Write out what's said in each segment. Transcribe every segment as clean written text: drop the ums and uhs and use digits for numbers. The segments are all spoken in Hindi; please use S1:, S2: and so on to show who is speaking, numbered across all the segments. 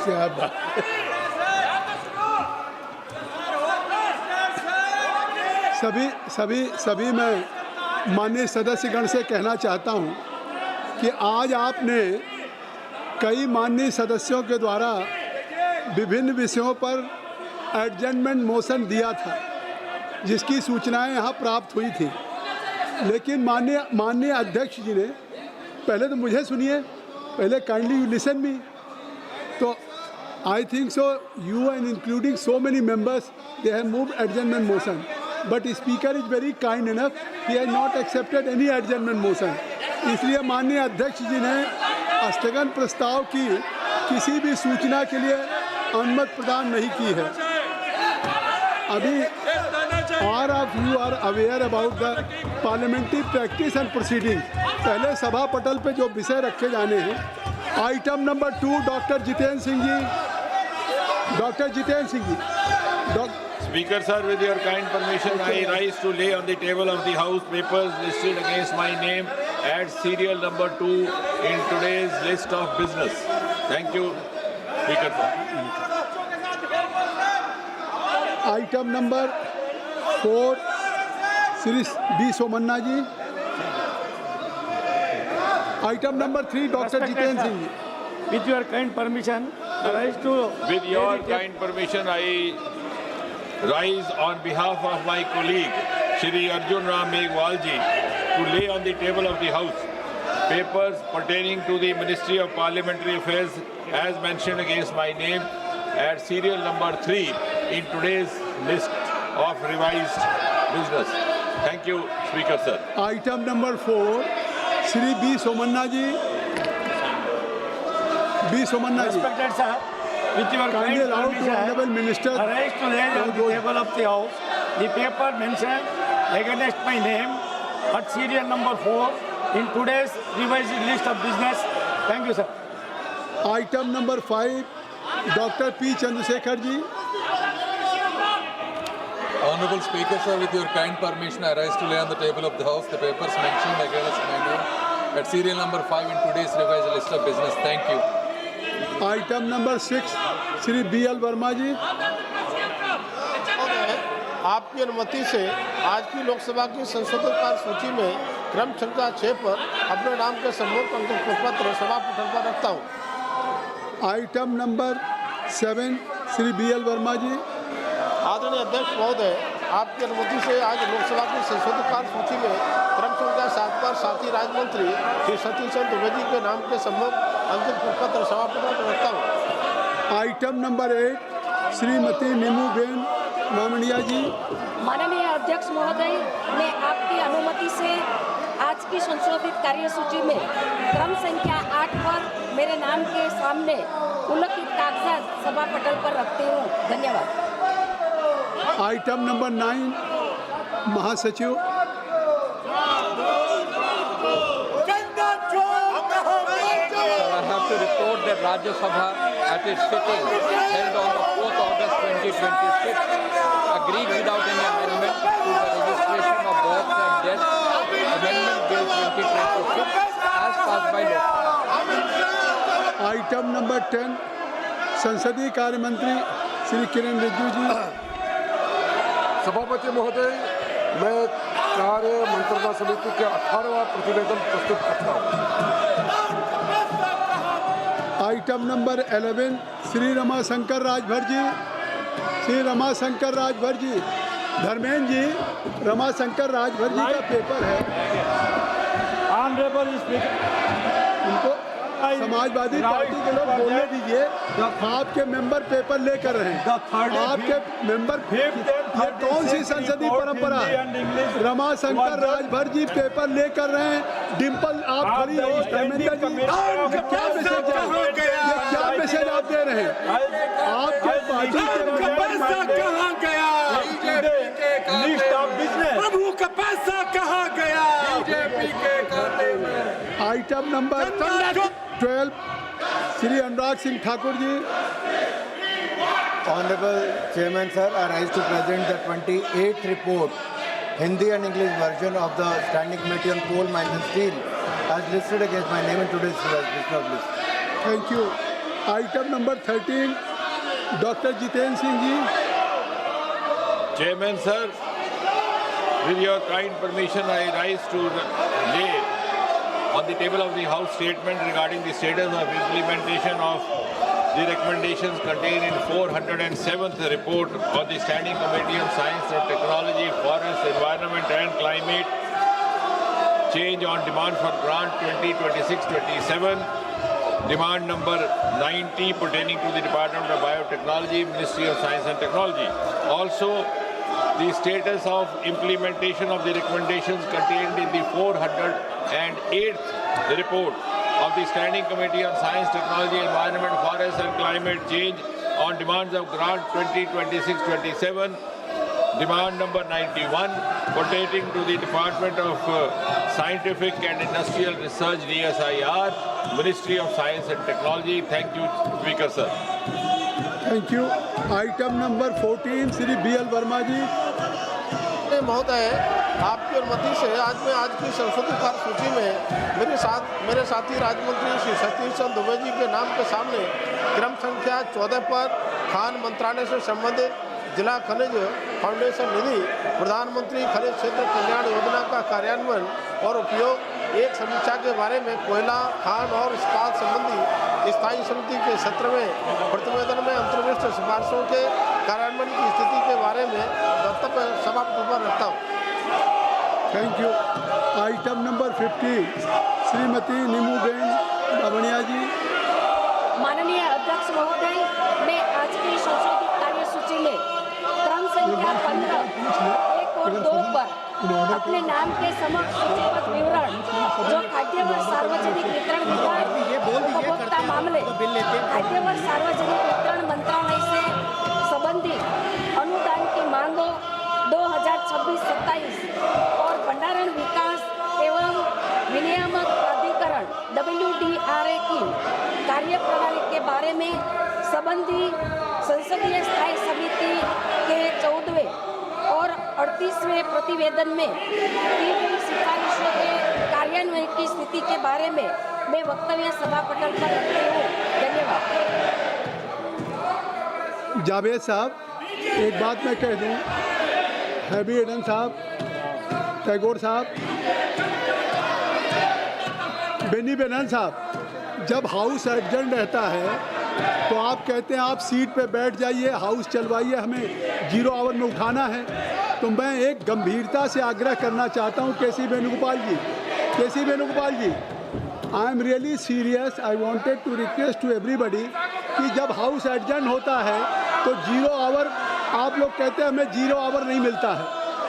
S1: आपसे आप सभी मैं माननीय सदस्यगण से कहना चाहता हूं कि आज आपने कई माननीय सदस्यों के द्वारा विभिन्न विषयों पर एडजमेंट मोशन दिया था, जिसकी सूचनाएं यहां प्राप्त हुई थी। लेकिन माननीय अध्यक्ष जी ने पहले तो मुझे सुनिए, पहले काइंडली यू लिसन मी। तो I think so you and including so many members they have moved adjournment motion, but speaker is very kind enough, he has not accepted any adjournment motion. इसलिए माननीय अध्यक्ष जी ने स्थगन प्रस्ताव की किसी भी सूचना के लिए अनुमति प्रदान नहीं की है। अभी all of you are aware about the parliamentary practice and proceeding. पहले सभा पटल पे जो विषय रखे जाने हैं, item number 2 doctor Jitendra Singh ji.
S2: Speaker sir, with your kind permission, I rise to lay on the table of the House papers listed against my name at serial number 2 in today's list of business. Thank you, Speaker sir.
S1: Item number 4 Shri B Somanna ji. Item number 3 doctor Jitendra Singh ji.
S3: With your kind permission, I rise to.
S2: With your kind permission, I rise on behalf of my colleague, Shri Arjun Ram Meghwal ji, to lay on the table of the House papers pertaining to the Ministry of Parliamentary Affairs as mentioned against my name at serial number 3 in today's list of revised business. Thank you, Speaker sir.
S1: Item number 4 Shri B Somanna ji.
S3: Respected sir, with your kind permission,
S1: Minister,
S3: I rise to lay on the table of the House the paper mentioned against my name at serial number 4 in today's revised list of business. Thank you, sir.
S1: Item number 5 doctor P Chandrashekhar ji.
S4: Honorable Speaker sir, with your kind permission, I rise to lay on the table of the House the papers mentioned against my name at serial number 5 in today's revised list of business. Thank you.
S1: Item number 6 Shri B L Verma ji.
S5: आपकी अनुमति से आज की लोकसभा की संशोधित कार्य सूची में क्रम संख्या 6 पर अपने नाम के सम्मुख अंकित पत्र सभा पटल पर रखता हूँ।
S1: Item number 7 Shri B L Verma ji.
S5: आदरणीय अध्यक्ष महोदय, आपकी अनुमति से आज लोकसभा की संशोधित कार्य सूची में क्रम संख्या 7 पर साथी राज्य मंत्री श्री सतीश चंद्र दुबे जी के नाम के सम्मुख अंकित पत्र सभा पटल पर रखता हूँ।
S1: आइटम नंबर 8 श्रीमती नीमू बेन मामनिया जी।
S6: माननीय अध्यक्ष महोदय, मैं आपकी अनुमति से आज की संशोधित कार्यसूची में क्रम संख्या 8 पर मेरे नाम के सामने उल्लिखित कागजात सभा पटल पर रखती हूँ। धन्यवाद।
S1: आइटम नंबर 9 महासचिव।
S7: I have to report that Rajya Sabha at its sitting held on the 4th August 2026 agreed without any amendment to the registration of births and deaths Amendment Bill 2026 as passed by Lok Sabha.
S1: Item number 10 संसदीय कार्य मंत्री श्री किरण रिजिजू जी।
S8: सभापति महोदय, मैं कार्य मंत्रणा समिति के 18वां प्रतिवेदन प्रस्तुत करता हूँ।
S1: Item number 11 Shri Ramashankar Rajbhar ji. धर्मेंद्र जी, रमाशंकर राजभर जी का पेपर है।
S3: Honorable Speaker,
S1: उनको समाजवादी पार्टी के लोग बोलने दीजिए। आपके मेंबर पेपर लेकर रहे हैं। आपके मेंबर, ये कौन सी संसदीय परंपरा है? रमाशंकर राजभर जी पेपर लेकर रहे हैं। डिम्पल आप खड़ी है, धर्मेंद्र जी क्या मैसेज आप दे रहे हैं? आपके पार्टी के
S9: पैसा कहाँ गया? प्रभु का पैसा कहाँ गया? बीजेपी के खाते में।
S1: Item number 12 Shri Anurag Singh Thakur ji.
S10: Honorable Chairman sir, I rise to present the 28th report, Hindi and English version of the Standing Committee on Coal, Mines and Steel as listed against my name in today's list.
S1: Thank you. Item number 13 doctor Jitendra Singh ji.
S2: Chairman sir, with your kind permission, I rise to lay on the table of the House statement regarding the status of implementation of the recommendations contained in 407th report of the Standing Committee on Science and Technology, Forest, Environment and Climate Change on demand for grant 2026-27, demand number 90 pertaining to the Department of Biotechnology, Ministry of Science and Technology. Also, the status of implementation of the recommendations contained in the 408th report of the Standing Committee on Science, Technology, Environment, Forest and Climate Change on demands of grant 2026-27, demand number 91 pertaining to the Department of Scientific and Industrial Research, DSIR, Ministry of Science and Technology. Thank you, Speaker sir.
S1: Thank you. Item number 14 Shri BL Verma ji.
S5: महोदय, आपकी अनुमति से आज मैं आज की संशोधित कार्य सूची में मेरे साथी राज्य मंत्री श्री सतीश चंद्र दुबे जी के नाम के सामने क्रम संख्या 14 पर खान मंत्रालय से संबंधित जिला खनिज फाउंडेशन निधि, प्रधानमंत्री खनिज क्षेत्र कल्याण योजना का कार्यान्वयन और उपयोग, एक समीक्षा के बारे में कोयला, खान और इस्पात संबंधी स्थायी समिति के सत्र में प्रतिवेदन में अंतर्विष्ट सिफारिशों के कार्यान्वयन की स्थिति के बारे में वक्तव्य सभापति पर रखता हूँ।
S1: Thank you. Item number 15 Shrimati Nimuben Bavaniya ji.
S6: माननीय अध्यक्ष महोदय, मैं आज की संशोधित कार्यसूची में क्रम संख्या 15, 1 और 2 पर अपने नाम के समक्ष सूचीबद्ध विवरण जो खाद्य व सार्वजनिक वितरण विभाग, उपभोक्ता मामले, खाद्य व सार्वजनिक वितरण मंत्रालय से संबंधित अनुदान की मांगों 2026-27 और भंडारण विकास एवं विनियामक प्राधिकरण WDRA की कार्यप्रणाली के बारे में संबंधी संसदीय स्थायी समिति के 14वें और 38वें प्रतिवेदन में की गई सिफारिशों के कार्यान्वयन की स्थिति के बारे में मैं वक्तव्य सभा पटल पर रखती हूँ। धन्यवाद।
S1: जावेद साहब, एक बात मैं कह दूं, हैवी एडन साहब, टैगोर साहब, बेनी बेनन साहब, जब हाउस एडजर्न रहता है तो आप कहते हैं आप सीट पे बैठ जाइए, हाउस चलवाइए, हमें 0 आवर में उठाना है। तो मैं एक गंभीरता से आग्रह करना चाहता हूं K C Venugopal ji, I am really serious. I wanted to request to everybody कि जब हाउस एडजर्न होता है तो 0 आवर, आप लोग कहते हैं हमें 0 आवर नहीं मिलता है,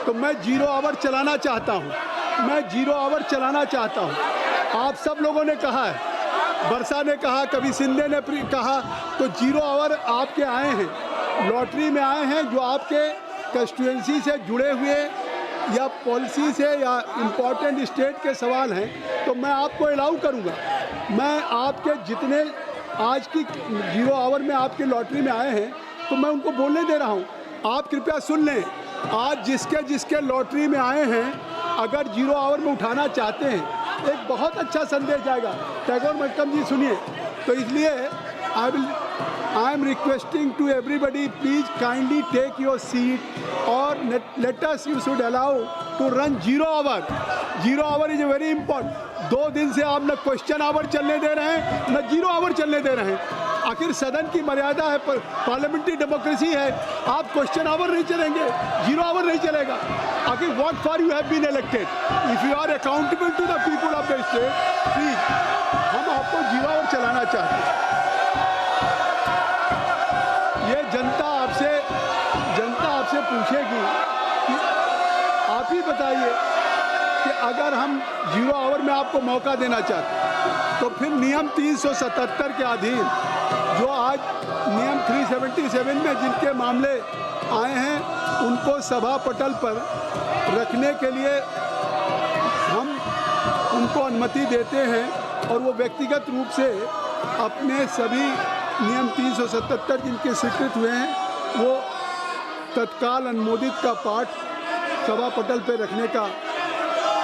S1: तो मैं 0 आवर चलाना चाहता हूँ, आप सब लोगों ने कहा है, वर्षा ने कहा, कभी सिंधे ने कहा, तो 0 आवर आपके आए हैं, लॉटरी में आए हैं, जो आपके कंस्टिट्यूएंसी से जुड़े हुए या पॉलिसी से या इम्पोर्टेंट स्टेट के सवाल हैं, तो मैं आपको अलाउ करूँगा। मैं आपके जितने आज की 0 आवर में आपके लॉटरी में आए हैं, तो मैं उनको बोलने दे रहा हूँ, आप कृपया सुन लें। आज जिसके लॉटरी में आए हैं, अगर 0 आवर में उठाना चाहते हैं, एक बहुत अच्छा संदेश जाएगा। टैगोर मैडम जी सुनिए, तो इसलिए I am requesting to everybody, please kindly take your seat और let us, you should allow to run 0 hour. 0 hour is a very important. 2 दिन से आप न क्वेश्चन आवर चलने दे रहे हैं, न 0 आवर चलने दे रहे हैं। आखिर सदन की मर्यादा है, पार्लियामेंट्री डेमोक्रेसी है, आप क्वेश्चन आवर नहीं चलेंगे, 0 आवर नहीं चलेगा। आखिर what for you have been elected, if you are accountable to the people of the state, please, हम आपको 0 आवर चलाना चाहते हैं। ये जनता आपसे पूछेगी कि आप ही बताइए कि अगर हम 0 आवर में आपको मौका देना चाहते हैं, तो फिर नियम 377 के अधीन, जो आज नियम 377 में जिनके मामले आए हैं, उनको सभा पटल पर रखने के लिए हम उनको अनुमति देते हैं, और वो व्यक्तिगत रूप से अपने सभी नियम 377 जिनके स्वीकृत हुए हैं, वो तत्काल अनुमोदित का पाठ सभा पटल पर रखने का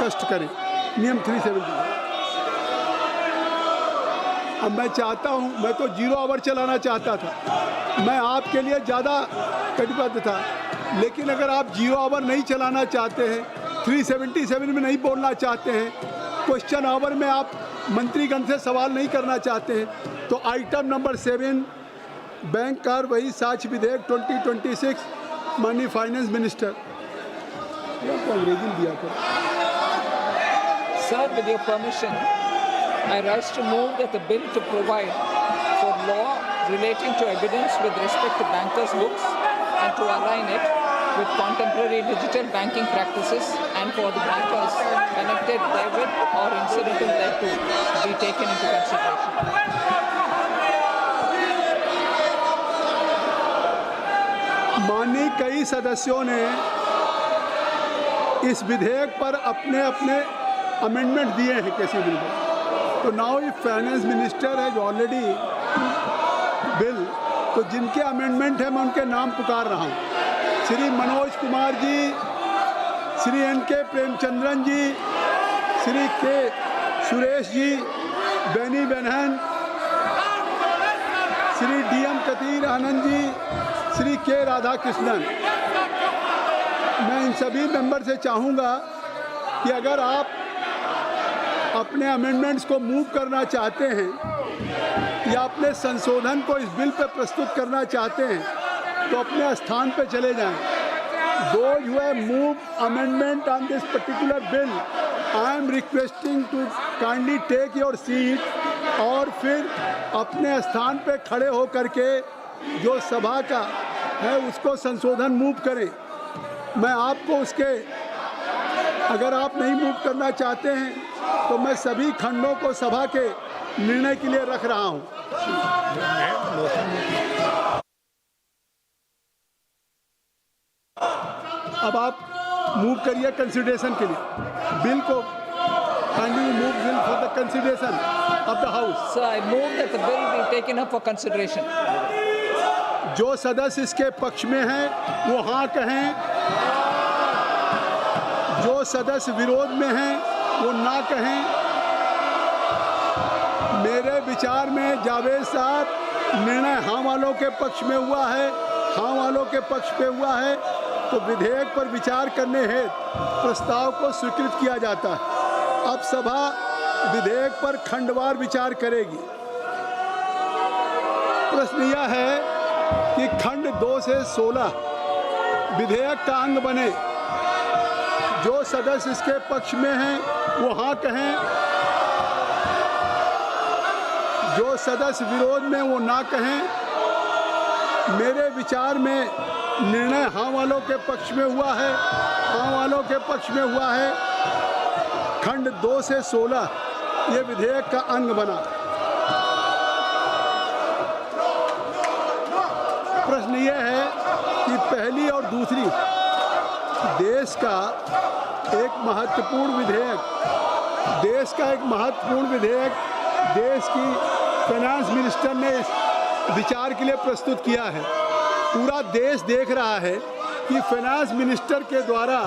S1: कष्ट करें। नियम 377। अब मैं चाहता हूँ, मैं तो 0 आवर चलाना चाहता था, मैं आपके लिए ज़्यादा कटिबद्ध था, लेकिन अगर आप 0 आवर नहीं चलाना चाहते हैं, 377 में नहीं बोलना चाहते हैं, क्वेश्चन आवर में आप मंत्रीगण से सवाल नहीं करना चाहते हैं, तो आइटम नंबर 7 बैंक कार्रवाई साक्ष्य विधेयक 2026 माननीय फाइनेंस मिनिस्टर को अंग्रेजी में दिया करो।
S7: Sir, with your permission, I rise to move that the bill to provide for law relating to evidence with respect to bankers' books and to align it with contemporary digital banking practices and for the bankers connected therewith or incidental thereto be taken into consideration.
S1: माननीय कई सदस्यों ने इस विधेयक पर अपने अपने अमेंडमेंट दिए हैं किसी बिल में, तो now if finance minister has already bill, तो जिनके अमेंडमेंट है मैं उनके नाम पुकार रहा हूँ। श्री मनोज कुमार जी, श्री NK प्रेमचंद्रन जी, Shri K Suresh ji, Beni बेनहन, Shri DM कतीर Anand ji, Shri K Radhakrishnan. मैं इन सभी मेंबर से चाहूँगा कि अगर आप अपने अमेंडमेंट्स को मूव करना चाहते हैं या अपने संशोधन को इस बिल पर प्रस्तुत करना चाहते हैं, तो अपने स्थान पर चले जाएं। Those who have moved amendment on this particular bill, I am requesting to kindly take your seat और फिर अपने स्थान पे खड़े हो करके जो सभा का है उसको संशोधन मूव करें। मैं आपको उसके, अगर आप नहीं मूव करना चाहते हैं तो मैं सभी खंडों को सभा के निर्णय के लिए रख रहा हूं। अब आप मूव करिए कंसिडरेशन के लिए बिल को। Kindly move bill for the consideration of the house.
S7: Sir, I move that the bill be taken up for consideration.
S1: जो सदस्य इसके पक्ष में हैं वो हाँ कहें, जो सदस्य विरोध में हैं वो ना कहें। मेरे विचार में जावेद साहब निर्णय हाँ वालों के पक्ष में हुआ है, हाँ वालों के पक्ष पे हुआ है, तो विधेयक पर विचार करने हेतु प्रस्ताव को स्वीकृत किया जाता है। अब सभा विधेयक पर खंडवार विचार करेगी। प्रश्न यह है कि खंड 2 से 16 विधेयक का अंग बने। जो सदस्य इसके पक्ष में हैं वो हाँ कहें, जो सदस्य विरोध में वो ना कहें। मेरे विचार में निर्णय हाँ वालों के पक्ष में हुआ है, हाँ वालों के पक्ष में हुआ है। खंड 2 से 16 ये विधेयक का अंग बना। प्रश्न ये है कि पहली और दूसरी देश का एक महत्वपूर्ण विधेयक देश की फाइनेंस मिनिस्टर ने इस विचार के लिए प्रस्तुत किया है। पूरा देश देख रहा है कि फाइनेंस मिनिस्टर के द्वारा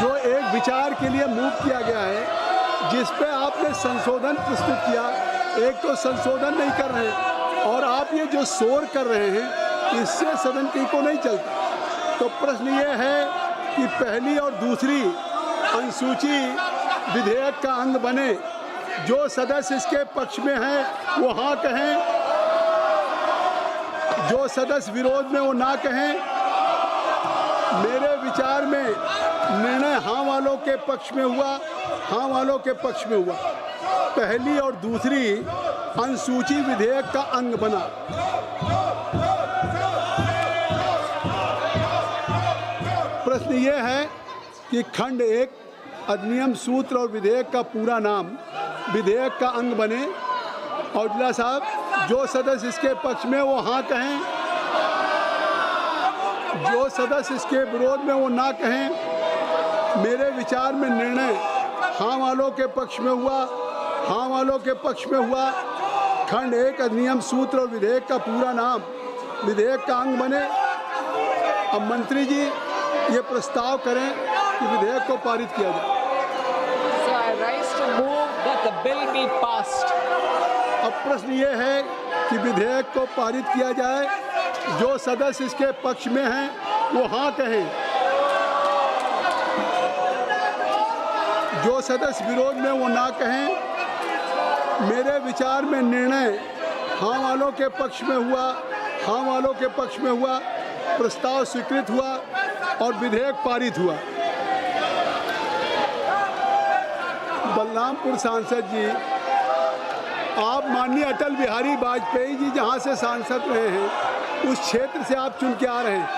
S1: जो एक विचार के लिए मूव किया गया है, जिस पे आपने संशोधन प्रस्तुत किया, एक तो संशोधन नहीं कर रहे और आप ये जो शोर कर रहे हैं इससे सदन को नहीं चलता। तो प्रश्न ये है कि पहली और दूसरी अनुसूची विधेयक का अंग बने। जो सदस्य इसके पक्ष में हैं वो हाँ कहें, जो सदस्य विरोध में वो ना कहें। मेरे विचार में निर्णय हाँ वालों के पक्ष में हुआ, हाँ वालों के पक्ष में हुआ। पहली और दूसरी अनुसूची विधेयक का अंग बना। प्रश्न ये है कि खंड 1 अधिनियम सूत्र और विधेयक का पूरा नाम विधेयक का अंग बने। औजला साहब, जो सदस्य इसके पक्ष में वो हाँ कहें, जो सदस्य इसके विरोध में वो ना कहें। मेरे विचार में निर्णय हाँ वालों के पक्ष में हुआ, हाँ वालों के पक्ष में हुआ। खंड 1 अधिनियम सूत्र और विधेयक का पूरा नाम विधेयक का अंग बने। अब मंत्री जी ये प्रस्ताव करें कि विधेयक को पारित किया जाए।
S7: So I rise to move that the bill be passed.
S1: अब प्रश्न ये है कि विधेयक को पारित किया जाए। जो सदस्य इसके पक्ष में हैं वो हाँ कहें, जो सदस्य विरोध में वो ना कहें। मेरे विचार में निर्णय हाँ वालों के पक्ष में हुआ, हाँ वालों के पक्ष में हुआ, प्रस्ताव स्वीकृत हुआ और विधेयक पारित हुआ। बलरामपुर सांसद जी, आप माननीय अटल बिहारी वाजपेयी जी जहाँ से सांसद रहे हैं उस क्षेत्र से आप चुन के आ रहे हैं।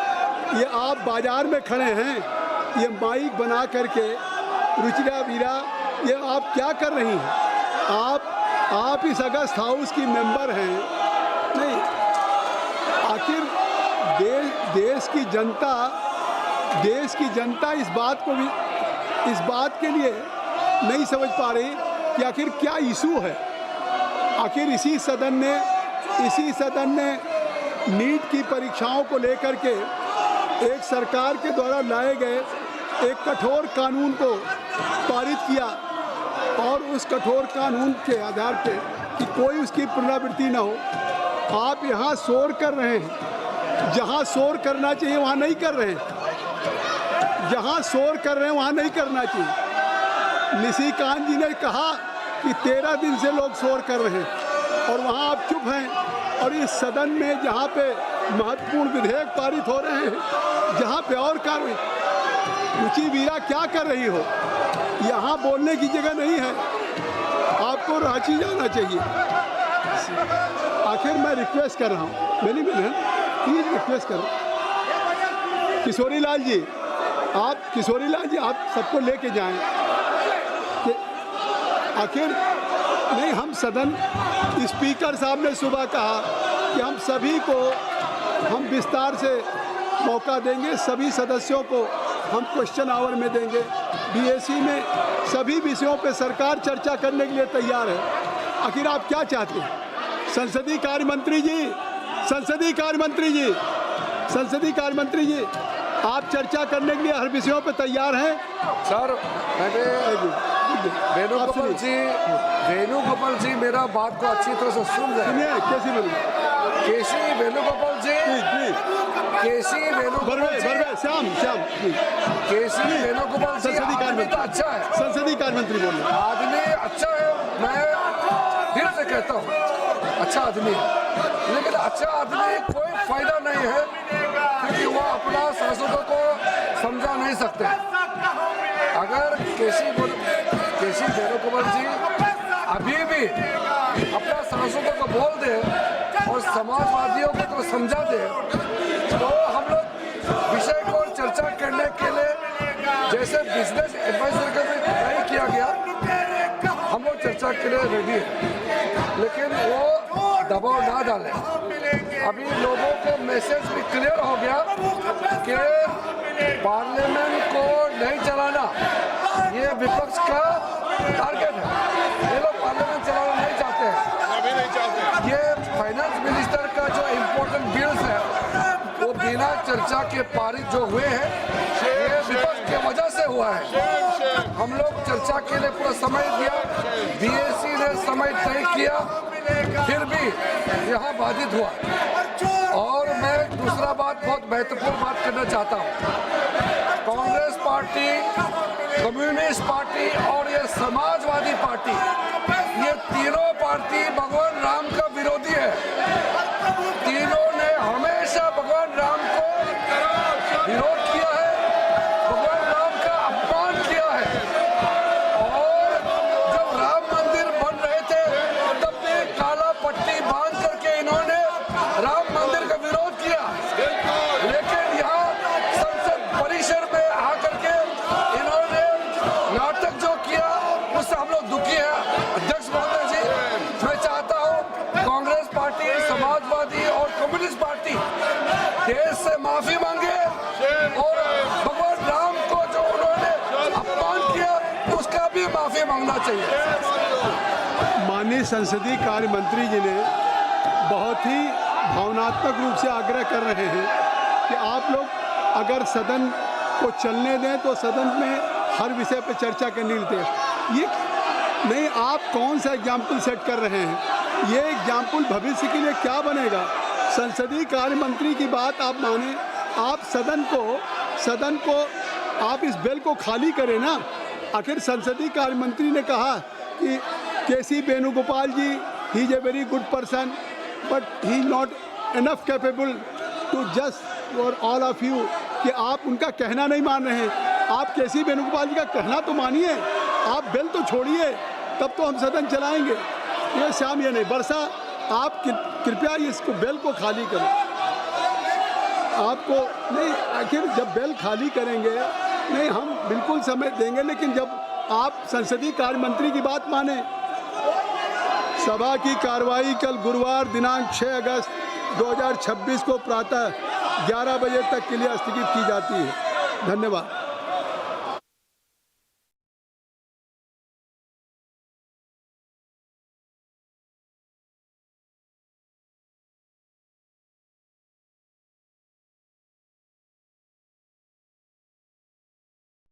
S1: ये आप बाजार में खड़े हैं, ये माइक बना करके रुचिरा वीरा, ये आप क्या कर रही हैं? आप इस अगस्त हाउस की मेंबर हैं। नहीं, आखिर देश की जनता इस बात के लिए नहीं समझ पा रही कि आखिर क्या इशू है। आखिर इसी सदन ने नीट की परीक्षाओं को लेकर के एक सरकार के द्वारा लाए गए एक कठोर कानून को पारित किया और उस कठोर कानून के आधार पे कि कोई उसकी पुनरावृत्ति ना हो। आप यहाँ शोर कर रहे हैं, जहाँ शोर करना चाहिए वहाँ नहीं कर रहे हैं, जहाँ शोर कर रहे हैं वहाँ नहीं करना चाहिए। निशिकांत जी ने कहा कि 13 दिन से लोग शोर कर रहे हैं और वहाँ आप चुप हैं। और इस सदन में जहाँ पे महत्वपूर्ण विधेयक पारित हो रहे हैं, जहाँ पे और कार्य, रुचि वीरा क्या कर रही हो? यहाँ बोलने की जगह नहीं है, आपको रांची जाना चाहिए। आखिर मैं रिक्वेस्ट कर रहा हूँ, मेरी बहन प्लीज रिक्वेस्ट कर रहा हूँ, किशोरी लाल जी आप सबको लेके जाएं कि आखिर नहीं, हम सदन स्पीकर साहब ने सुबह कहा कि हम सभी को हम विस्तार से मौका देंगे, सभी सदस्यों को हम क्वेश्चन आवर में देंगे। बीएसी में सभी विषयों पे सरकार चर्चा करने के लिए तैयार है। आखिर आप क्या चाहते हैं? संसदीय कार्य मंत्री जी, आप चर्चा करने के लिए हर विषयों पे तैयार हैं?
S8: सर, मैंने वेणुगोपाल जी मेरा बात को अच्छी तरह से सुन रहे हैं। केसी वेणुगोपाल जी तो अच्छा है,
S1: संसदीय कार्य मंत्री बोल रहे हैं।
S8: आदमी अच्छा है, मैं दिल से कहता हूँ अच्छा आदमी है, लेकिन अच्छा आदमी कोई फायदा नहीं है क्योंकि वो अपना सांसदों को समझा नहीं सकते। अगर केसी वेणुगोपाल जी अभी भी अपना सांसदों को बोल दे और समाजवादियों को तो समझा दे, तो हम लोग विषय को चर्चा करने के लिए जैसे बिजनेस एडवाइजर का भी तय किया गया, हम लोग चर्चा के लिए रेडी है, लेकिन वो दबाव ना डालें। अभी लोगों को मैसेज भी क्लियर हो गया कि पार्लियामेंट को नहीं चलाना ये विपक्ष का टारगेट है। ये लोग पार्लियामेंट चलाना नहीं चाहते हैं। ये फाइनेंस मिनिस्टर का जो इम्पोर्टेंट बिल्स है वो बिना चर्चा के पारित जो हुए हैं ये विपक्ष की वजह से हुआ है। हम लोग चर्चा के लिए पूरा समय दिया, बीएसी ने समय तय किया, फिर भी यहाँ बाधित हुआ। और मैं दूसरा बात, बहुत महत्वपूर्ण बात करना चाहता हूँ। कांग्रेस पार्टी, कम्युनिस्ट पार्टी और ये समाजवादी पार्टी, ये तीनों पार्टी भगवान राम का विरोधी है। तीनों ने हमेशा भगवान राम को विरोध किया है, भगवान राम का अपमान किया है। और जब राम मंदिर बन रहे थे तब भी काला पट्टी बांध करके इन्होंने राम मंदिर का विरोध किया, लेकिन यहाँ संसद परिसर में आकर के इन्होंने नाटक जो किया उससे हम लोग दुखी हैं। अध्यक्ष महोदय जी, मैं चाहता हूँ कांग्रेस पार्टी, समाजवादी और कम्युनिस्ट पार्टी देश से माफी मांगे और भगवान राम को जो उन्होंने अपमान किया उसका भी माफी मांगना चाहिए।
S1: माननीय संसदीय कार्य मंत्री जी ने बहुत ही भावनात्मक रूप से आग्रह कर रहे हैं कि आप लोग अगर सदन को चलने दें तो सदन में हर विषय पर चर्चा करने देते हैं। ये नहीं, आप कौन सा एग्जाम्पल सेट कर रहे हैं? ये एग्जाम्पल भविष्य के लिए क्या बनेगा? संसदीय कार्य मंत्री की बात आप माने, आप सदन को आप इस बिल को खाली करें ना। आखिर संसदीय कार्य मंत्री ने कहा कि K C Venugopal ji he is a very good person but he is not enough capable to just for all of you, कि आप उनका कहना नहीं मान रहे हैं। आप केसी वेणुगोपाल जी का कहना तो मानिए, आप बिल तो छोड़िए, तब तो हम सदन चलाएंगे। ये श्याम ये नहीं, वर्षा आप कृपया इसको बिल को खाली करें। आपको नहीं, आखिर जब बिल खाली करेंगे नहीं, हम बिल्कुल समय देंगे, लेकिन जब आप संसदीय कार्य मंत्री की बात माने। सभा की कार्रवाई कल गुरुवार दिनांक 6 अगस्त 2026 को प्रातः 11 बजे तक के लिए स्थगित की जाती है। धन्यवाद।